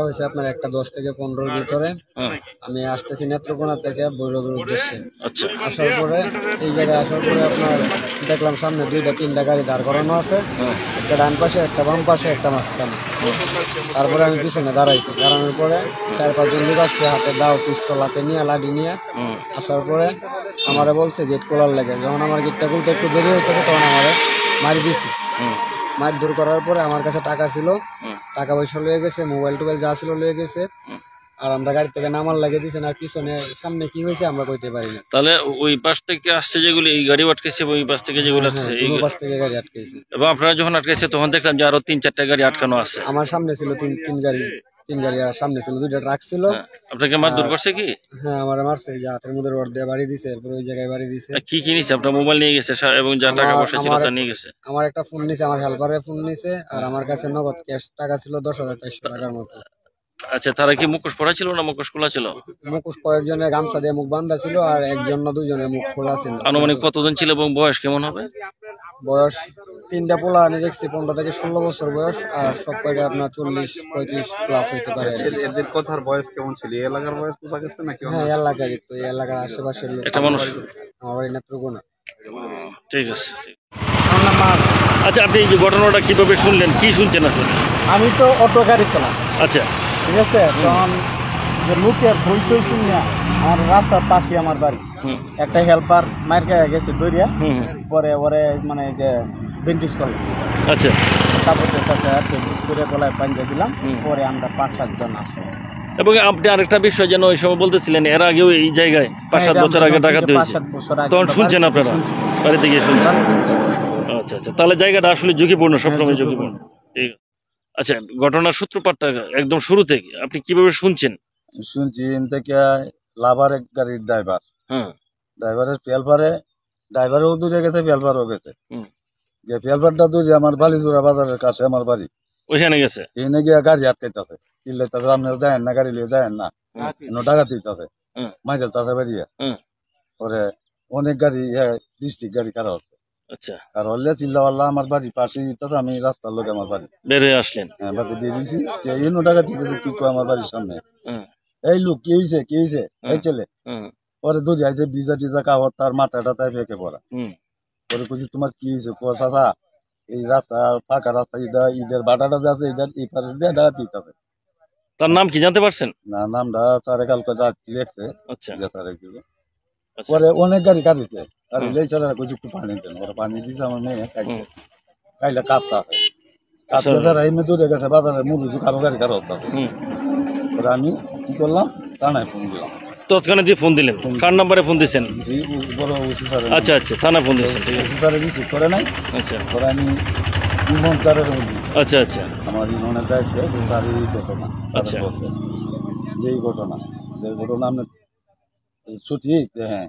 হয়েছে আপনার একটা 10 থেকে 15-র ভিতরে। আমি আসতেছি নেত্রকোনা থেকে ভৈরবের উদ্দেশ্যে। আচ্ছা আসার পরে এই জায়গায় আসার পরে আপনার দেখলাম সামনে 2-3টা গাড়ি দাঁড় করানো আছে, একটা ডান পাশে, একটা বাম পাশে, একটা মাঝখানে। তারপরে আমি পিছনে দাঁড়াইছি, দাঁড়ানোর পরে 4-5 জন লোক আসছে, হাতে দাও পিস্তল হাতে নিয়ে লাঠি নিয়ে। আসার পরে আমারে বলছে গেট খোলার লেগে। যখন আমার গেটটা খুলতে একটু দেরি হইতেছে তখন আমারে মারি দিছি। মারধর করার পরে আমার কাছে টাকা ছিল, টাকা পয়সা লয়ে গেছে, মোবাইল টোবাইল যা ছিল লয়ে গেছে। আর আমরা গাড়ি থেকে নামার লাগিয়ে দিয়েছেন, আর পিছনে সামনে কি হয়েছে আমরা কইতে পারি না। তাহলে ওই পাশ থেকে আসছে যেগুলি এই গাড়ি আটকেছে, ওই পাশ থেকে যেগুলো আসছে এই পাশ থেকে গাড়ি আটকেছে। এবং আপনারা যখন আটকেছে তখন দেখলাম যে আরো 3-4টা গাড়ি আটকানো আছে। আমার সামনে ছিল তিন গাড়ি, আর সামনে ছিল 2টা ট্রাক ছিল। আপনাকে মারধর করছে কি? হ্যাঁ, আমার মারছে, যে হাতের মধ্যে রড দিয়ে বাড়ি দিছে, এরপর ওই জায়গায় বাড়ি দিছে। কি কি নিছে? আপনার মোবাইল নিয়ে গেছে এবং যা টাকা পয়সা ছিল তা নিয়ে গেছে? আমার একটা ফোন নিছে, আমার হেল্পারের ফোন নিছে, আর আমার কাছে নগদ ক্যাশ টাকা ছিল 10,400 টাকার মতো। আচ্ছা, তারা কি মুখোশ পরা ছিল না মুখোশ খোলা ছিল? মুখোশ কয়েকজনের গামছা দিয়ে মুখ বান্ধা ছিল, আর 1জন না 2জনের মুখ খোলা ছিল। আনুমানিক কতজন ছিল এবং বয়স কেমন হবে? বয়স 3টা পোলা আমি দেখছি 15 থেকে 16 বছর বয়স, আর সব কয়টা আপনার 40-35 প্লাস হইতে পারে। এদের কথার বয়স কেমন ছিল? এই এলাকার বয়স বোঝা গেছে নাকি? হ্যাঁ, এলাকারই তো, এই এলাকার আশেপাশের লোক। একটা মানুষ। আমার বাড়ি নেত্রকোনা। ঠিক আছে। আচ্ছা, আপনি এই যে ঘটনাটা কিভাবে শুনলেন, কি শুনছেন আসলে? আমি তো অটো গাড়ি চালাই, আচ্ছা ঠিক আছে। তখন যে লোকের হইসই শুনিয়া আমার রাস্তার পাশে আমার বাড়ি, একটা হেল্পার মার খেয়ে গেছে দৌড়িয়া, পরে ওরে মানে যে বেন্টিস করলাম। আচ্ছা, তারপরে বেন্টিস করে গলায় পাঞ্জা দিলাম। পরে আমরা 5-7 জন আসি। এবং আপনি আরেকটা বিষয় যেন ওই সময় বলতেছিলেন, এর আগেও এই জায়গায় 5-7 বছর আগে ডাকাতি হয়েছে, তখন শুনছেন আপনারা? বাড়িতে গিয়ে শুনছেন? আচ্ছা আচ্ছা, তাহলে জায়গাটা আসলে ঝুঁকিপূর্ণ, সবসময় ঝুঁকিপূর্ণ। ঠিক আছে। আচ্ছা, ঘটনার সূত্রপাতটা একদম শুরু থেকে আপনি কিভাবে শুনছেন? শুনছি থেকে লাভার এক গাড়ির ড্রাইভার, ড্রাইভারের পেলপারে, ড্রাইভারও দূরে গেছে, পেলপারও গেছে। যে পেলপারটা দূরে আমার বালিজোড়া বাজারের কাছে আমার বাড়ি, ওইখানে গেছে। এনে গিয়া গাড়ি আটকাইতেছে, চিল্লাইতেছে আপনারা যায়েন না, গাড়ি লিয়ে যায়েন না, ডাকাতি হইতেছে, মাইকেল তাতে বেরিয়ে। পরে অনেক গাড়ি ডিস্ট্রিক্ট গাড়ি কারা হচ্ছে। আচ্ছা, আর হলে চিল্লাওয়াল্লা আমার বাড়ি পাশে দিতেছে, আমি রাস্তার লোক আমার বাড়ি বের হয়ে আসলেন। হ্যাঁ, বাড়ি বেরিয়েছি, এনো ডাকাতি কি কয় আমার বাড়ির সামনে, এই লোক কি হয়েছে, কি হয়েছে, এই ছেলে। পরে দুধ আইছে, ভিজা টিজা কাপড়, তার মাথা টাথায় ফেঁকে পড়া। পরে কুচি তোমার কি হয়েছে? কুয়া চাচা এই রাস্তা ফাঁকা রাস্তা, ঈদের বাটাটা যে আছে এটার এই পাশে দিয়ে ডাকাতি হইতেছে। তার নাম কি জানতে পারছেন? না, নামটা স্যারে কালকে যা লেখছে। আচ্ছা, পরে অনেক গাড়ি কাটিছে, গাড়ি লেই চলে কুচি একটু পানি দেন, ওরা পানি দিয়েছে, আমার মেয়ে খাইছে, খাইলে কাঁপতে আছে, কাঁপতে যারা এমনি দূরে গেছে বাজারে মুরুজু কারো গাড়ি কারো হতে আছে। পরে আমি কি করলাম, থানায় ফোন দিলাম। তৎক্ষণাৎ যে ফোন দিলেন, কার নাম্বারে ফোন দিয়েছেন? বড় ওসি স্যার। আচ্ছা আচ্ছা, থানায় ফোন দিয়েছেন। ওসি স্যারে রিসিভ করে নাই। আচ্ছা, পরে আমি ইমন স্যারের ফোন দিই। আচ্ছা আচ্ছা, আমার ইমনের দায়িত্বে স্যার এই ঘটনা, আচ্ছা, বলছে যে এই ঘটনা আপনার সঠিক, হ্যাঁ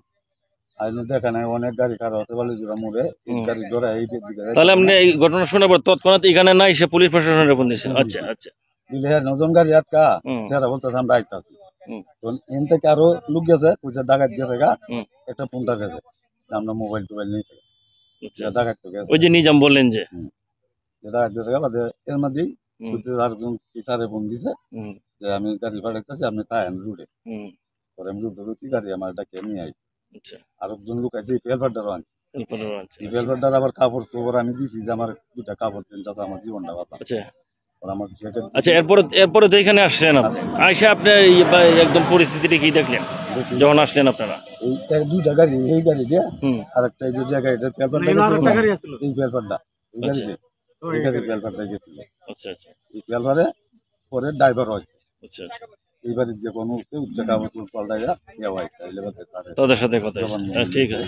আইন দেখা নাই, অনেক গাড়ি খারাপ হতে পারলে জোড়া মোড়ে গাড়ি জোড়া এই দিকে। তাহলে আপনি এই ঘটনা শোনার পর তৎক্ষণাৎ এখানে না এসে পুলিশ প্রশাসনের ফোন দিয়েছেন? আচ্ছা আচ্ছা, দিলে হ্যাঁ 9জন গাড়ি আটকা, যারা বলতেছে আমরা আইতাছি। এন থেকে আরো লোক গেছে, পয়সা ডাকাত গেছে গা, একটা ফোনটা গেছে, আমরা মোবাইল টোবাইল নিয়েছে ডাকাত তো গেছে। ওই যে নিজাম বললেন যে ডাকাত গেছে গা, এর মধ্যেই আরেকজন স্যারে ফোন দিছে যে আমি গাড়ি পাঠাইতেছি, আপনি তাই রুটে। পরে আমি রুটে রুচি, গাড়ি আমার ডাকে নিয়ে আইছি। আরেকজন লোক আছে পেলপারটারও আনছে, এই পেলপারটার আবার কাপড় চোপড় আমি দিছি যে আমার 2টা কাপড় দেন যাতে আমার জীবনটা বাঁচা। আচ্ছা, এরপরে তো এখানে আসলেন, আইসা আপনি একদম পরিস্থিতিটা কি দেখলেন যখন আসলেন আপনারা? এই 2টা গাড়ি, এই গাড়ি দিয়ে আর একটা এই যে জায়গাটা পেলপারটা, এই পেলপারটা এই গাড়ি দিয়ে, এই গাড়ির পেলপারটা গেছিল। আচ্ছা আচ্ছা, এই পেলপারে পরে ড্রাইভার হয়েছে। আচ্ছা আচ্ছা, এই বাড়ির যে কোনো উঠছে উচ্চ কাপড় পাল্টাইয়া ইয়া হয়েছে, তাদের সাথে কথা। ঠিক আছে।